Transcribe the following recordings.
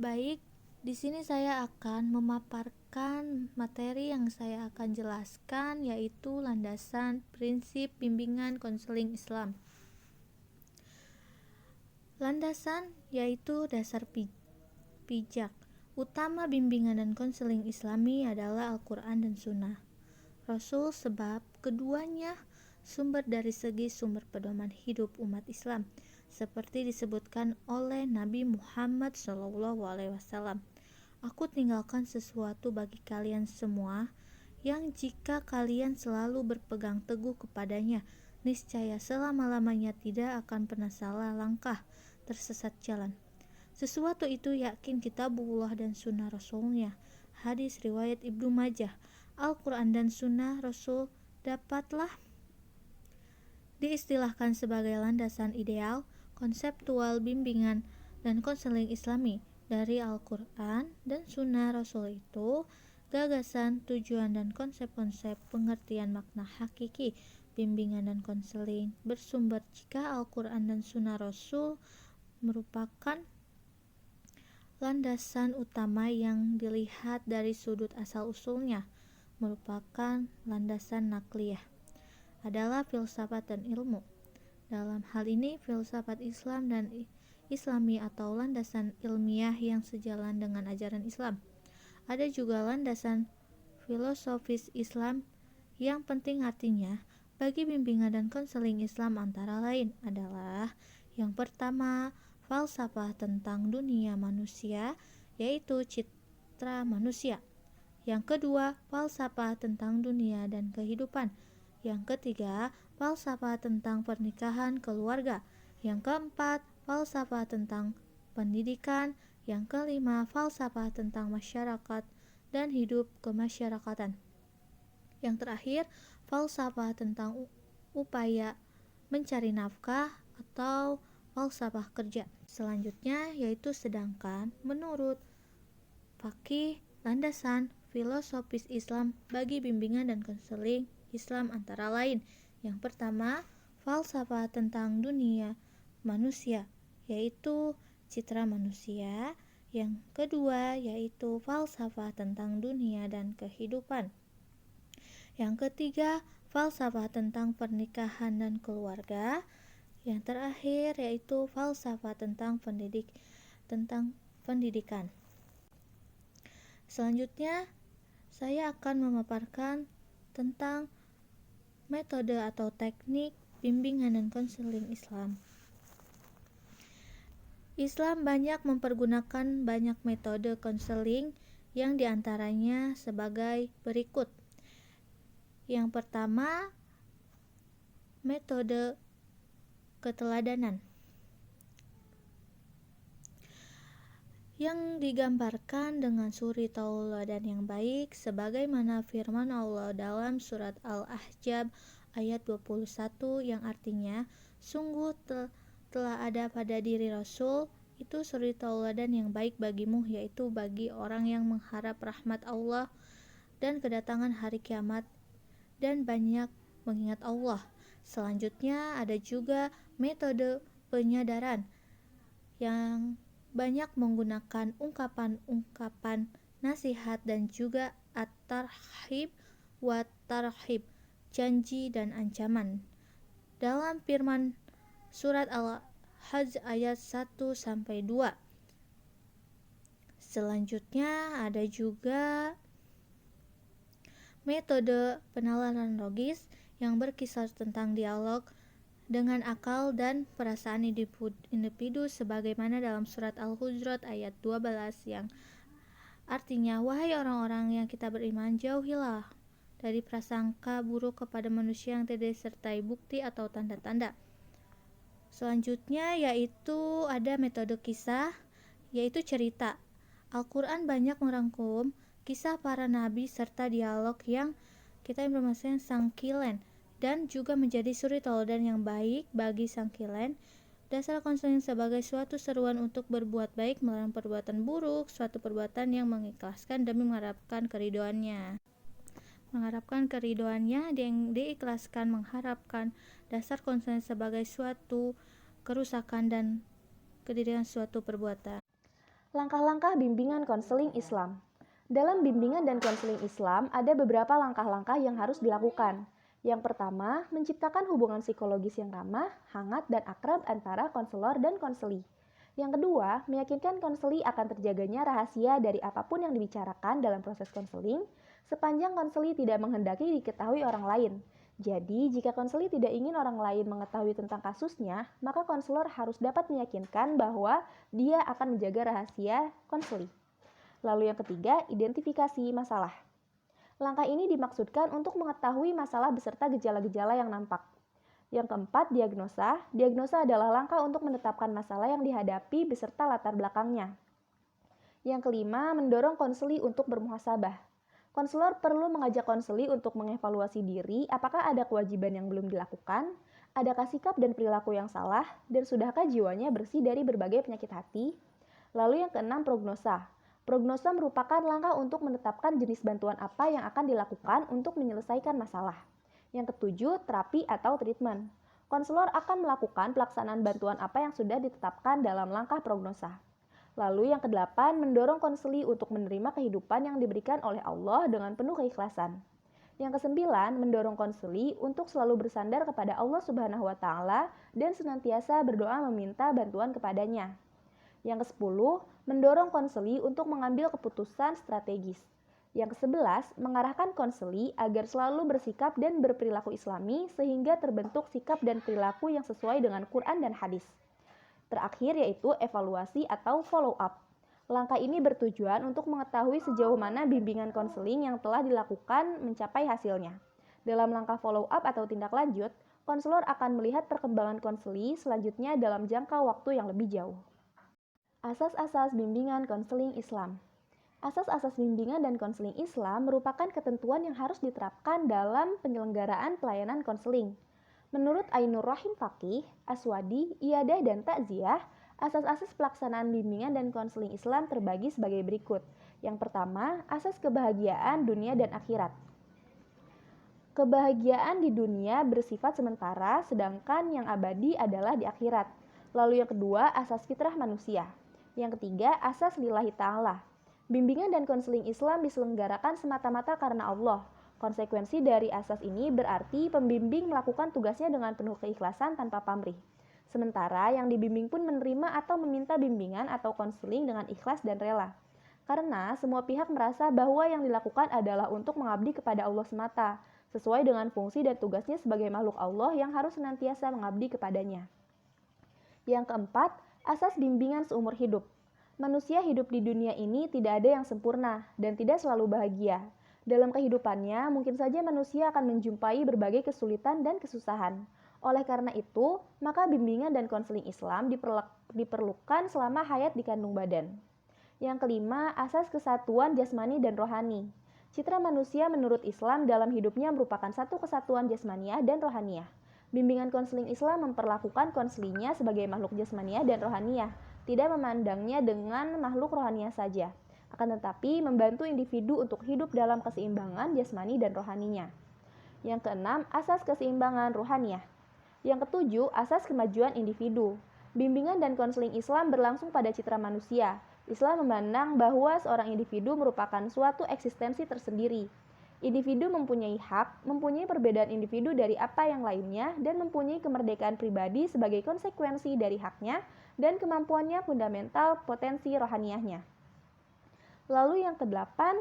Baik, di sini saya akan memaparkan materi yang saya akan jelaskan, yaitu landasan prinsip bimbingan konseling Islam. Landasan yaitu dasar pijak utama bimbingan dan konseling Islami adalah Al-Quran dan Sunnah Rasul, sebab keduanya sumber dari segi sumber pedoman hidup umat Islam, seperti disebutkan oleh Nabi Muhammad SAW. Aku tinggalkan sesuatu bagi kalian semua, yang jika kalian selalu berpegang teguh kepadanya, niscaya selama-lamanya tidak akan pernah salah langkah, tersesat jalan. Sesuatu itu yakin kitabullah dan sunnah Rasulnya. Hadis riwayat Ibnu Majah. Al-Quran dan sunnah Rasul dapatlah diistilahkan sebagai landasan ideal, konseptual bimbingan dan konseling Islami. Dari Al-Quran dan sunnah Rasul itu gagasan, tujuan, dan konsep-konsep pengertian makna hakiki bimbingan dan konseling bersumber jika Al-Quran dan sunnah Rasul merupakan landasan utama yang dilihat dari sudut asal-usulnya, merupakan landasan nakliyah, adalah filsafat dan ilmu. Dalam hal ini, filsafat Islam dan Islami atau landasan ilmiah yang sejalan dengan ajaran Islam. Ada juga landasan filosofis Islam yang penting, artinya bagi bimbingan dan konseling Islam antara lain adalah: yang pertama, falsafah tentang dunia manusia, yaitu citra manusia. Yang kedua, falsafah tentang dunia dan kehidupan. Yang ketiga, falsafah tentang pernikahan keluarga. Yang keempat, falsafah tentang pendidikan. Yang kelima, falsafah tentang masyarakat dan hidup kemasyarakatan. Yang terakhir, falsafah tentang upaya mencari nafkah atau falsafah kerja. Selanjutnya yaitu sedangkan menurut Faqih, landasan filosofis Islam bagi bimbingan dan konseling Islam antara lain: yang pertama, falsafah tentang dunia manusia, yaitu citra manusia. Yang kedua yaitu falsafah tentang dunia dan kehidupan. Yang ketiga, falsafah tentang pernikahan dan keluarga. Yang terakhir yaitu falsafah tentang pendidikan. Selanjutnya, saya akan memaparkan tentang metode atau teknik bimbingan dan konseling Islam. Islam banyak mempergunakan banyak metode konseling, yang diantaranya sebagai berikut. Yang pertama, metode keteladanan, yang digambarkan dengan suri tauladan yang baik, sebagaimana firman Allah dalam surat Al-Ahzab ayat 21 yang artinya, sungguh telah ada pada diri Rasul itu suri tauladan yang baik bagimu, yaitu bagi orang yang mengharap rahmat Allah dan kedatangan hari kiamat dan banyak mengingat Allah. Selanjutnya ada juga metode penyadaran, yang banyak menggunakan ungkapan-ungkapan nasihat dan juga at-tarhib wa tarhib, janji dan ancaman, dalam firman surat Al-Hajj ayat 1-2. Selanjutnya ada juga metode penalaran logis, yang berkisar tentang dialog dengan akal dan perasaan individu, sebagaimana dalam surat Al-Hujurat ayat 12 yang artinya, wahai orang-orang yang kita beriman, jauhilah dari prasangka buruk kepada manusia yang tidak disertai bukti atau tanda-tanda. Selanjutnya yaitu ada metode kisah, yaitu cerita. Al-Quran banyak merangkum kisah para nabi serta dialog yang kita informasikan sangkilen, dan juga menjadi suri tauladan yang baik bagi sangkilen. Dasar konseling sebagai suatu seruan untuk berbuat baik, melarang perbuatan buruk, suatu perbuatan yang mengikhlaskan demi mengharapkan keridoannya. Diikhlaskan mengharapkan. Dasar konseling sebagai suatu kerusakan dan kedirian suatu perbuatan. Langkah-langkah bimbingan konseling Islam. Dalam bimbingan dan konseling Islam, ada beberapa langkah-langkah yang harus dilakukan. Yang pertama, menciptakan hubungan psikologis yang ramah, hangat, dan akrab antara konselor dan konseli. Yang kedua, meyakinkan konseli akan terjaganya rahasia dari apapun yang dibicarakan dalam proses konseling, sepanjang konseli tidak menghendaki diketahui orang lain. Jadi, jika konseli tidak ingin orang lain mengetahui tentang kasusnya, maka konselor harus dapat meyakinkan bahwa dia akan menjaga rahasia konseli. Lalu yang ketiga, identifikasi masalah. Langkah ini dimaksudkan untuk mengetahui masalah beserta gejala-gejala yang nampak. Yang keempat, diagnosa. Diagnosa adalah langkah untuk menetapkan masalah yang dihadapi beserta latar belakangnya. Yang kelima, mendorong konseli untuk bermuhasabah. Konselor perlu mengajak konseli untuk mengevaluasi diri apakah ada kewajiban yang belum dilakukan, adakah sikap dan perilaku yang salah, dan sudahkah jiwanya bersih dari berbagai penyakit hati. Lalu yang keenam, prognosa. Prognosa merupakan langkah untuk menetapkan jenis bantuan apa yang akan dilakukan untuk menyelesaikan masalah. Yang ketujuh, terapi atau treatment. Konselor akan melakukan pelaksanaan bantuan apa yang sudah ditetapkan dalam langkah prognosa. Lalu yang kedelapan, mendorong konseli untuk menerima kehidupan yang diberikan oleh Allah dengan penuh keikhlasan. Yang kesembilan, mendorong konseli untuk selalu bersandar kepada Allah Subhanahu wa Ta'ala dan senantiasa berdoa meminta bantuan kepadanya. Yang kesepuluh, mendorong konseli untuk mengambil keputusan strategis. Yang kesebelas, mengarahkan konseli agar selalu bersikap dan berperilaku Islami sehingga terbentuk sikap dan perilaku yang sesuai dengan Quran dan hadis. Terakhir yaitu evaluasi atau follow up. Langkah ini bertujuan untuk mengetahui sejauh mana bimbingan konseling yang telah dilakukan mencapai hasilnya. Dalam langkah follow up atau tindak lanjut, konselor akan melihat perkembangan konseli selanjutnya dalam jangka waktu yang lebih jauh. Asas-asas bimbingan konseling Islam. Asas-asas bimbingan dan konseling Islam merupakan ketentuan yang harus diterapkan dalam penyelenggaraan pelayanan konseling. Menurut Ainur Rahim Faqih, Aswadi, Iyadah, dan Takziah, asas-asas pelaksanaan bimbingan dan konseling Islam terbagi sebagai berikut. Yang pertama, asas kebahagiaan dunia dan akhirat. Kebahagiaan di dunia bersifat sementara, sedangkan yang abadi adalah di akhirat. Lalu yang kedua, asas fitrah manusia. Yang ketiga, asas lillahi ta'ala. Bimbingan dan konseling Islam diselenggarakan semata-mata karena Allah. Konsekuensi dari asas ini berarti pembimbing melakukan tugasnya dengan penuh keikhlasan tanpa pamrih. Sementara yang dibimbing pun menerima atau meminta bimbingan atau konseling dengan ikhlas dan rela. Karena semua pihak merasa bahwa yang dilakukan adalah untuk mengabdi kepada Allah semata, sesuai dengan fungsi dan tugasnya sebagai makhluk Allah yang harus senantiasa mengabdi kepadanya. Yang keempat, asas bimbingan seumur hidup. Manusia hidup di dunia ini tidak ada yang sempurna dan tidak selalu bahagia. Dalam kehidupannya, mungkin saja manusia akan menjumpai berbagai kesulitan dan kesusahan. Oleh karena itu, maka bimbingan dan konseling Islam diperlukan selama hayat di kandung badan. Yang kelima, asas kesatuan jasmani dan rohani. Citra manusia menurut Islam dalam hidupnya merupakan satu kesatuan jasmaniah dan rohaniah. Bimbingan konseling Islam memperlakukan konselinya sebagai makhluk jasmaniah dan rohaniah, tidak memandangnya dengan makhluk rohaniah saja. Akan tetapi membantu individu untuk hidup dalam keseimbangan jasmani dan rohaninya. Yang keenam, asas keseimbangan rohaniah. Yang ketujuh, asas kemajuan individu. Bimbingan dan konseling Islam berlangsung pada citra manusia. Islam memandang bahwa seorang individu merupakan suatu eksistensi tersendiri. Individu mempunyai hak, mempunyai perbedaan individu dari apa yang lainnya, dan mempunyai kemerdekaan pribadi sebagai konsekuensi dari haknya dan kemampuannya fundamental potensi rohaniahnya. Lalu yang kedelapan,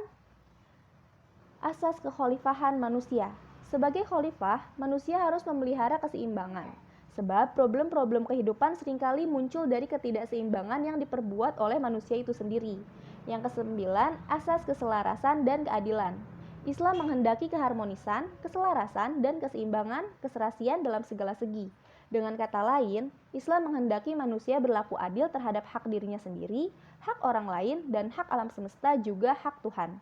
asas kekhalifahan manusia. Sebagai khalifah, manusia harus memelihara keseimbangan. Sebab problem-problem kehidupan seringkali muncul dari ketidakseimbangan yang diperbuat oleh manusia itu sendiri. Yang kesembilan, asas keselarasan dan keadilan. Islam menghendaki keharmonisan, keselarasan, dan keseimbangan, keserasian dalam segala segi. Dengan kata lain, Islam menghendaki manusia berlaku adil terhadap hak dirinya sendiri, hak orang lain, dan hak alam semesta juga hak Tuhan.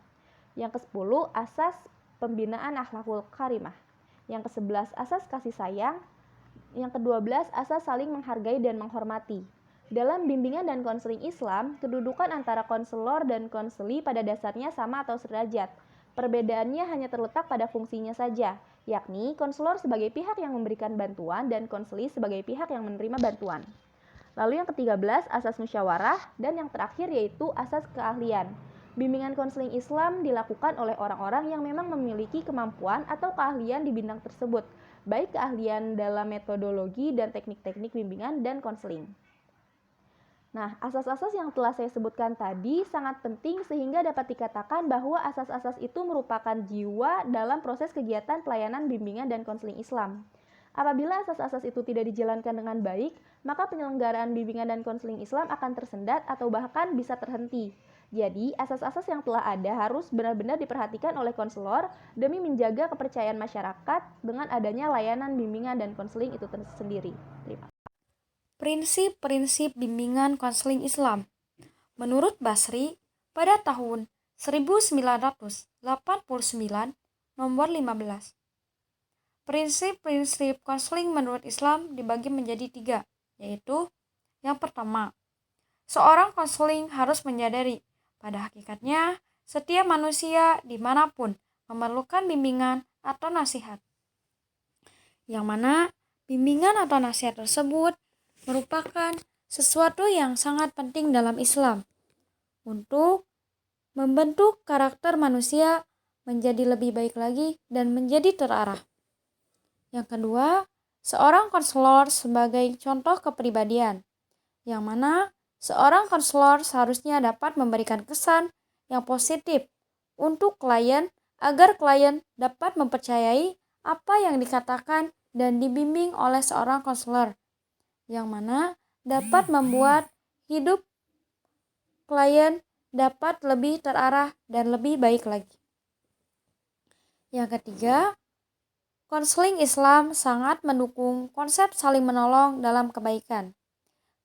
Yang ke-10, asas pembinaan akhlakul karimah. Yang ke-11, asas kasih sayang. Yang ke-12, asas saling menghargai dan menghormati. Dalam bimbingan dan konseling Islam, kedudukan antara konselor dan konseli pada dasarnya sama atau sederajat. Perbedaannya hanya terletak pada fungsinya saja, yakni konselor sebagai pihak yang memberikan bantuan dan konseli sebagai pihak yang menerima bantuan. Lalu yang ke-13 asas musyawarah, dan yang terakhir yaitu asas keahlian. Bimbingan konseling Islam dilakukan oleh orang-orang yang memang memiliki kemampuan atau keahlian di bidang tersebut, baik keahlian dalam metodologi dan teknik-teknik bimbingan dan konseling. Nah, asas-asas yang telah saya sebutkan tadi sangat penting sehingga dapat dikatakan bahwa asas-asas itu merupakan jiwa dalam proses kegiatan pelayanan bimbingan dan konseling Islam. Apabila asas-asas itu tidak dijalankan dengan baik, maka penyelenggaraan bimbingan dan konseling Islam akan tersendat atau bahkan bisa terhenti. Jadi, asas-asas yang telah ada harus benar-benar diperhatikan oleh konselor demi menjaga kepercayaan masyarakat dengan adanya layanan bimbingan dan konseling itu sendiri. Terima kasih. Prinsip-prinsip bimbingan konseling Islam. Menurut Basri, pada tahun 1989, nomor 15. Prinsip-prinsip konseling menurut Islam dibagi menjadi 3, yaitu yang pertama, seorang konseling harus menyadari pada hakikatnya setiap manusia dimanapun memerlukan bimbingan atau nasihat, yang mana bimbingan atau nasihat tersebut merupakan sesuatu yang sangat penting dalam Islam untuk membentuk karakter manusia menjadi lebih baik lagi dan menjadi terarah. Yang kedua, seorang konselor sebagai contoh kepribadian, yang mana seorang konselor seharusnya dapat memberikan kesan yang positif untuk klien agar klien dapat mempercayai apa yang dikatakan dan dibimbing oleh seorang konselor, yang mana dapat membuat hidup klien dapat lebih terarah dan lebih baik lagi. Yang ketiga, konseling Islam sangat mendukung konsep saling menolong dalam kebaikan.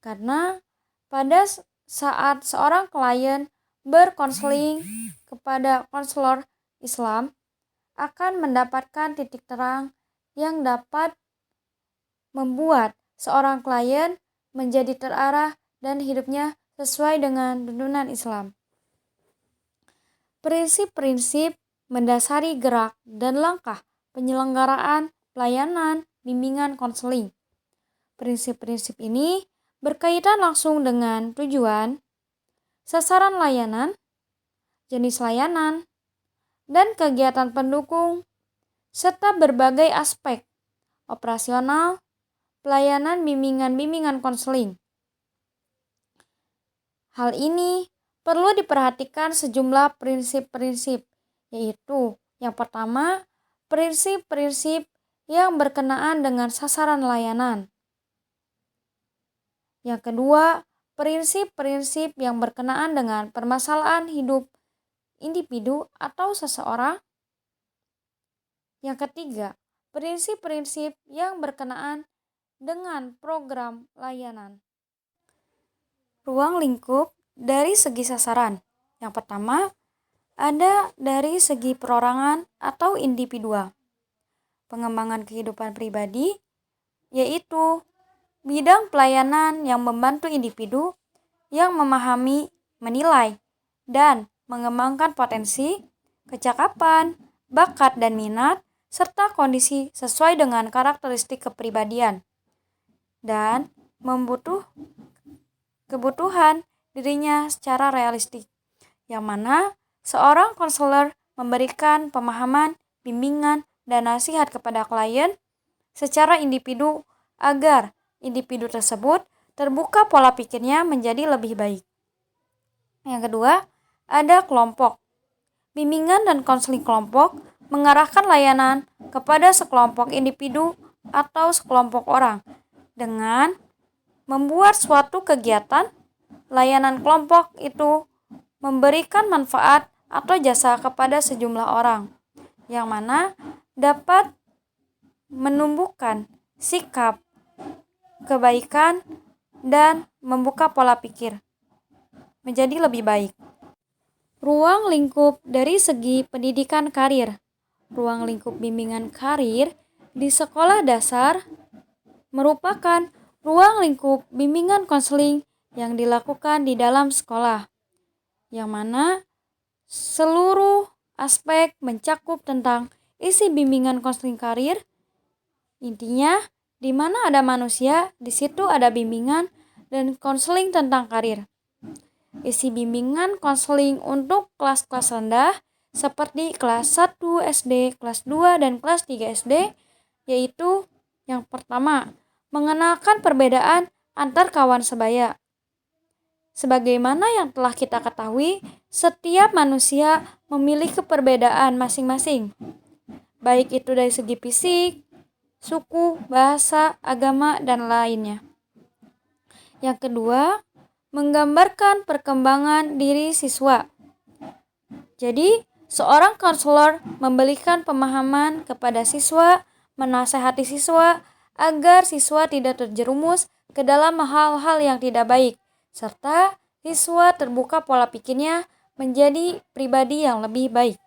Karena pada saat seorang klien berkonseling kepada konselor Islam akan mendapatkan titik terang yang dapat membuat seorang klien menjadi terarah dan hidupnya sesuai dengan tuntunan Islam. Prinsip-prinsip mendasari gerak dan langkah penyelenggaraan pelayanan bimbingan konseling. Prinsip-prinsip ini berkaitan langsung dengan tujuan, sasaran layanan, jenis layanan, dan kegiatan pendukung, serta berbagai aspek operasional pelayanan bimbingan konseling. Hal ini perlu diperhatikan sejumlah prinsip-prinsip, yaitu yang pertama, prinsip-prinsip yang berkenaan dengan sasaran layanan. Yang kedua, prinsip-prinsip yang berkenaan dengan permasalahan hidup individu atau seseorang. Yang ketiga, prinsip-prinsip yang berkenaan dengan program layanan. Ruang lingkup dari segi sasaran. Yang pertama, ada dari segi perorangan atau individual. Pengembangan kehidupan pribadi, yaitu bidang pelayanan yang membantu individu yang memahami, menilai, dan mengembangkan potensi, kecakapan, bakat dan minat, serta kondisi sesuai dengan karakteristik kepribadian dan kebutuhan dirinya secara realistik, yang mana seorang konselor memberikan pemahaman, bimbingan, dan nasihat kepada klien secara individu agar individu tersebut terbuka pola pikirnya menjadi lebih baik. Yang kedua, ada kelompok. Bimbingan dan konseling kelompok mengarahkan layanan kepada sekelompok individu atau sekelompok orang dengan membuat suatu kegiatan layanan kelompok itu memberikan manfaat atau jasa kepada sejumlah orang, yang mana dapat menumbuhkan sikap kebaikan dan membuka pola pikir menjadi lebih baik. Ruang lingkup dari segi pendidikan karir. Ruang lingkup bimbingan karir di sekolah dasar merupakan ruang lingkup bimbingan konseling yang dilakukan di dalam sekolah, yang mana seluruh aspek mencakup tentang isi bimbingan konseling karir. Intinya, di mana ada manusia, di situ ada bimbingan dan konseling tentang karir. Isi bimbingan konseling untuk kelas-kelas rendah seperti kelas 1 SD, kelas 2, dan kelas 3 SD, yaitu yang pertama, mengenalkan perbedaan antar kawan sebaya. Sebagaimana yang telah kita ketahui, setiap manusia memiliki perbedaan masing-masing, baik itu dari segi fisik, suku, bahasa, agama, dan lainnya. Yang kedua, menggambarkan perkembangan diri siswa. Jadi, seorang konselor memberikan pemahaman kepada siswa, menasehati siswa agar siswa tidak terjerumus ke dalam hal-hal yang tidak baik, serta siswa terbuka pola pikirnya menjadi pribadi yang lebih baik.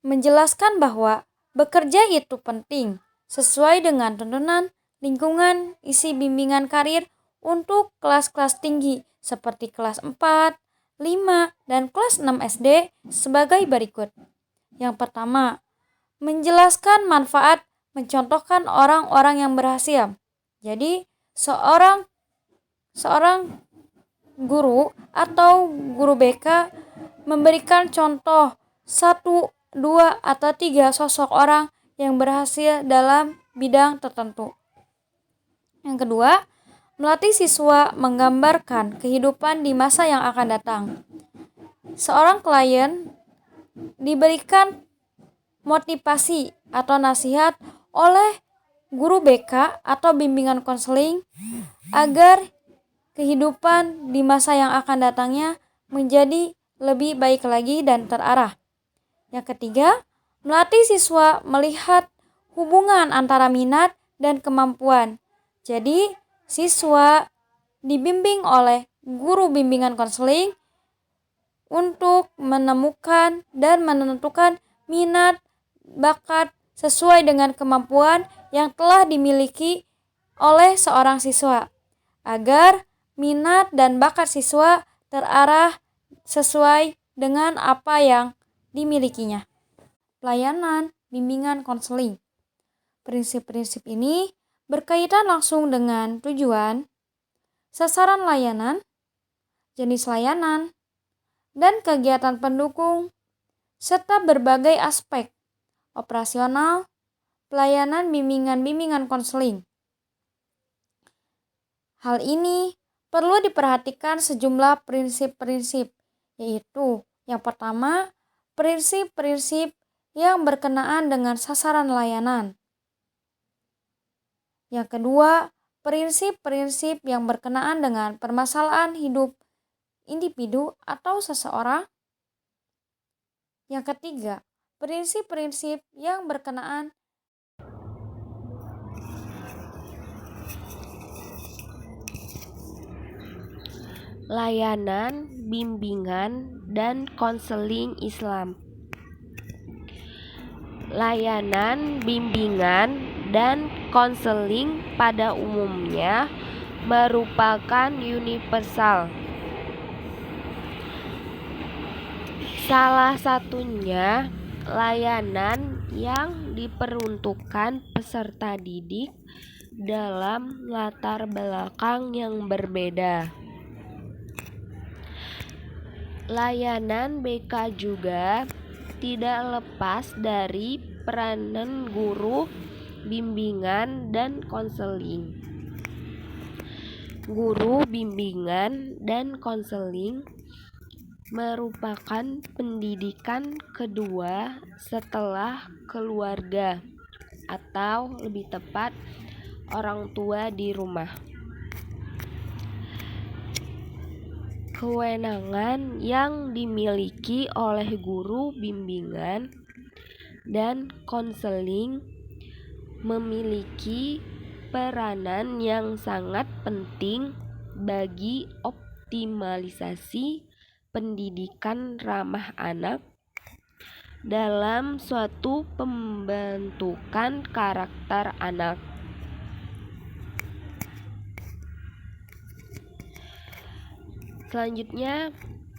Menjelaskan bahwa bekerja itu penting sesuai dengan tuntunan lingkungan. Isi bimbingan karir untuk kelas-kelas tinggi seperti kelas 4, 5, dan kelas 6 SD sebagai berikut. Yang pertama, menjelaskan manfaat mencontohkan orang-orang yang berhasil. Jadi, seorang guru atau guru BK memberikan contoh 1, 2, atau 3 sosok orang yang berhasil dalam bidang tertentu. Yang kedua, melatih siswa menggambarkan kehidupan di masa yang akan datang. Seorang klien diberikan motivasi atau nasihat oleh guru BK atau bimbingan konseling agar kehidupan di masa yang akan datangnya menjadi lebih baik lagi dan terarah. Yang ketiga, melatih siswa melihat hubungan antara minat dan kemampuan. Jadi, siswa dibimbing oleh guru bimbingan konseling untuk menemukan dan menentukan minat, bakat sesuai dengan kemampuan yang telah dimiliki oleh seorang siswa, agar minat dan bakat siswa terarah sesuai dengan apa yang dimilikinya. Pelayanan bimbingan konseling. Prinsip-prinsip ini berkaitan langsung dengan tujuan, sasaran layanan, jenis layanan, dan kegiatan pendukung, serta berbagai aspek operasional pelayanan bimbingan konseling. Hal ini perlu diperhatikan sejumlah prinsip-prinsip, yaitu yang pertama, prinsip-prinsip yang berkenaan dengan sasaran layanan. Yang kedua, prinsip-prinsip yang berkenaan dengan permasalahan hidup individu atau seseorang. Yang ketiga, prinsip-prinsip yang berkenaan layanan, bimbingan, dan konseling Islam. Layanan, bimbingan, dan konseling pada umumnya merupakan universal. Salah satunya layanan yang diperuntukkan peserta didik dalam latar belakang yang berbeda. Layanan BK juga tidak lepas dari peranan guru bimbingan dan konseling. Guru bimbingan dan konseling merupakan pendidikan kedua setelah keluarga, atau lebih tepat orang tua di rumah. Kewenangan yang dimiliki oleh guru bimbingan dan konseling memiliki peranan yang sangat penting bagi optimalisasi pendidikan ramah anak dalam suatu pembentukan karakter anak. Selanjutnya,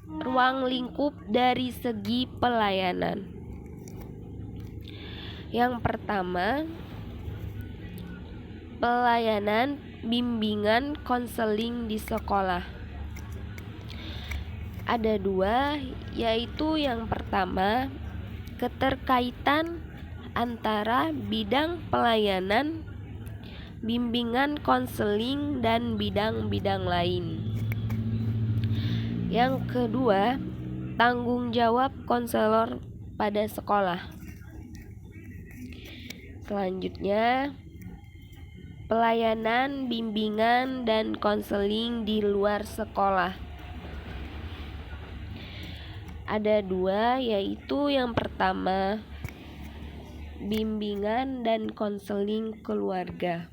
ruang lingkup dari segi pelayanan. Yang pertama, pelayanan bimbingan konseling di sekolah. Ada dua, yaitu yang pertama, keterkaitan antara bidang pelayanan, bimbingan konseling, dan bidang-bidang lain. Yang kedua, tanggung jawab konselor pada sekolah. Selanjutnya, pelayanan, bimbingan, dan konseling di luar sekolah. Ada dua, yaitu yang pertama, bimbingan dan konseling keluarga.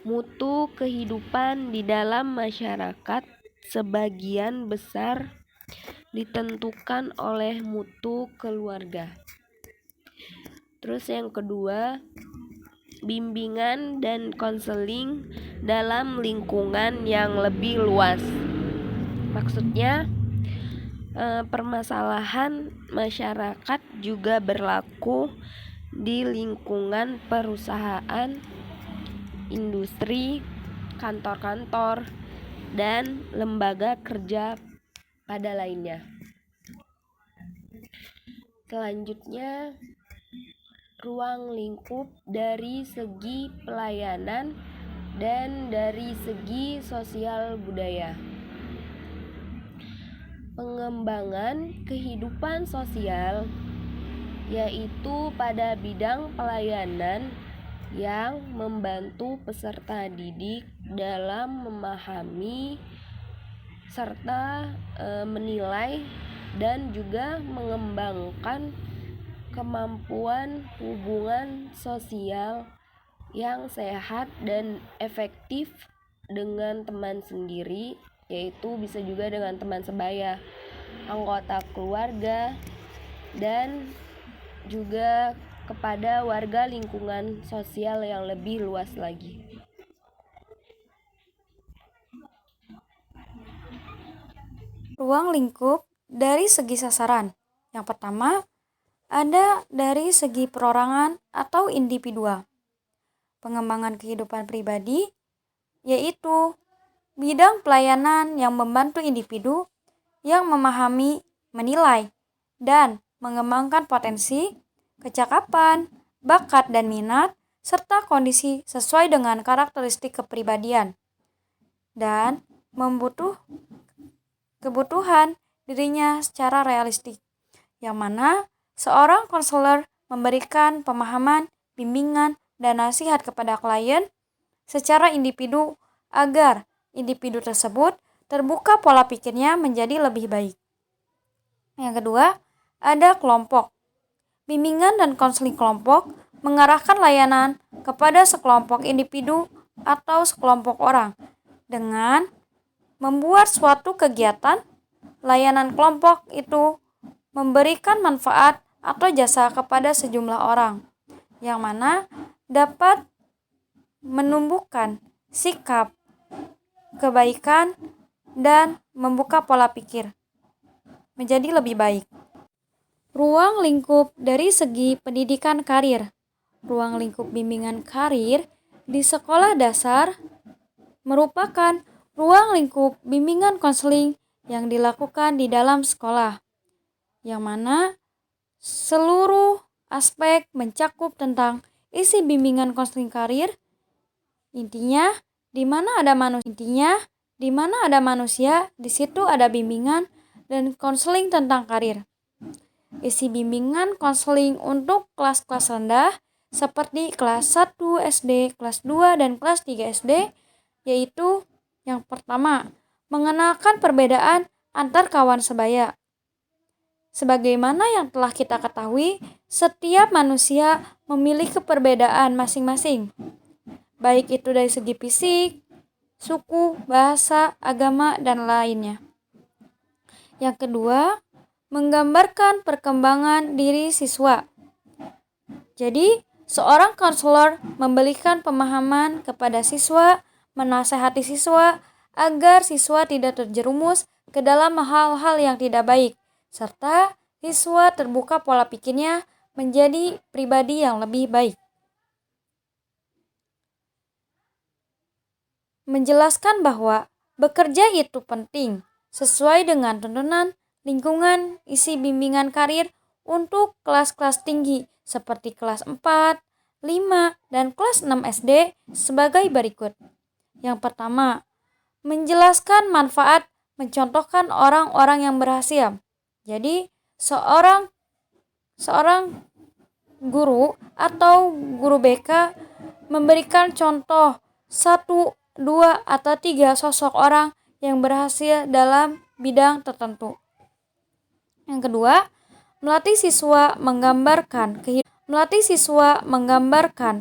Mutu kehidupan di dalam masyarakat sebagian besar ditentukan oleh mutu keluarga. Terus yang kedua, bimbingan dan konseling dalam lingkungan yang lebih luas. Maksudnya, permasalahan masyarakat juga berlaku di lingkungan perusahaan, industri, kantor-kantor, dan lembaga kerja pada lainnya. Selanjutnya, ruang lingkup dari segi pelayanan dan dari segi sosial budaya. Pengembangan kehidupan sosial, yaitu pada bidang pelayanan yang membantu peserta didik dalam memahami serta menilai dan juga mengembangkan kemampuan hubungan sosial yang sehat dan efektif dengan teman sendiri, yaitu bisa juga dengan teman sebaya, anggota keluarga, dan juga kepada warga lingkungan sosial yang lebih luas lagi. Ruang lingkup dari segi sasaran. Yang pertama, ada dari segi perorangan atau individual. Pengembangan kehidupan pribadi, yaitu bidang pelayanan yang membantu individu yang memahami, menilai, dan mengembangkan potensi, kecakapan, bakat dan minat, serta kondisi sesuai dengan karakteristik kepribadian dan kebutuhan dirinya secara realistik, yang mana seorang konselor memberikan pemahaman, bimbingan, dan nasihat kepada klien secara individu agar individu tersebut terbuka pola pikirnya menjadi lebih baik. Yang kedua, ada kelompok. Bimbingan dan konseling kelompok mengarahkan layanan kepada sekelompok individu atau sekelompok orang dengan membuat suatu kegiatan. Layanan kelompok itu memberikan manfaat atau jasa kepada sejumlah orang, yang mana dapat menumbuhkan sikap kebaikan dan membuka pola pikir menjadi lebih baik. Ruang lingkup dari segi pendidikan karir. Ruang lingkup bimbingan karir di sekolah dasar merupakan ruang lingkup bimbingan konseling yang dilakukan di dalam sekolah, yang mana seluruh aspek mencakup tentang isi bimbingan konseling karir. Intinya, di mana ada manusia, di situ ada bimbingan dan konseling tentang karir. Isi bimbingan konseling untuk kelas-kelas rendah seperti kelas 1 SD, kelas 2, dan kelas 3 SD, yaitu yang pertama, mengenalkan perbedaan antar kawan sebaya. Sebagaimana yang telah kita ketahui, setiap manusia memiliki perbedaan masing-masing, baik itu dari segi fisik, suku, bahasa, agama, dan lainnya. Yang kedua, menggambarkan perkembangan diri siswa. Jadi, seorang konselor memberikan pemahaman kepada siswa, menasehati siswa agar siswa tidak terjerumus ke dalam hal-hal yang tidak baik, serta siswa terbuka pola pikirnya menjadi pribadi yang lebih baik. menjelaskan bahwa bekerja itu penting sesuai dengan tuntunan lingkungan isi bimbingan karir untuk kelas-kelas tinggi seperti kelas 4, 5, dan kelas 6 SD sebagai berikut. Yang pertama, menjelaskan manfaat mencontohkan orang-orang yang berhasil. Jadi, seorang guru atau guru BK memberikan contoh 1, 2, atau 3 sosok orang yang berhasil dalam bidang tertentu. Yang kedua, melatih siswa menggambarkan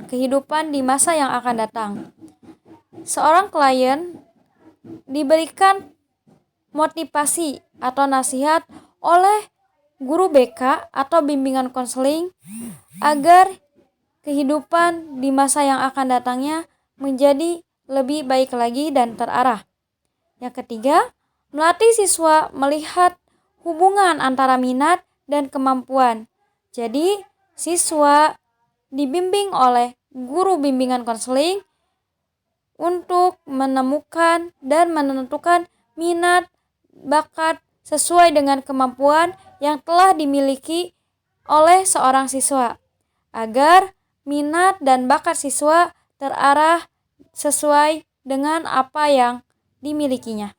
kehidupan di masa yang akan datang. Seorang klien diberikan motivasi atau nasihat oleh guru BK atau bimbingan konseling agar kehidupan di masa yang akan datangnya menjadi lebih baik lagi dan terarah. Yang ketiga, melatih siswa melihat hubungan antara minat dan kemampuan. Jadi, siswa dibimbing oleh guru bimbingan konseling untuk menemukan dan menentukan minat, bakat sesuai dengan kemampuan yang telah dimiliki oleh seorang siswa, agar minat dan bakat siswa terarah sesuai dengan apa yang dimilikinya.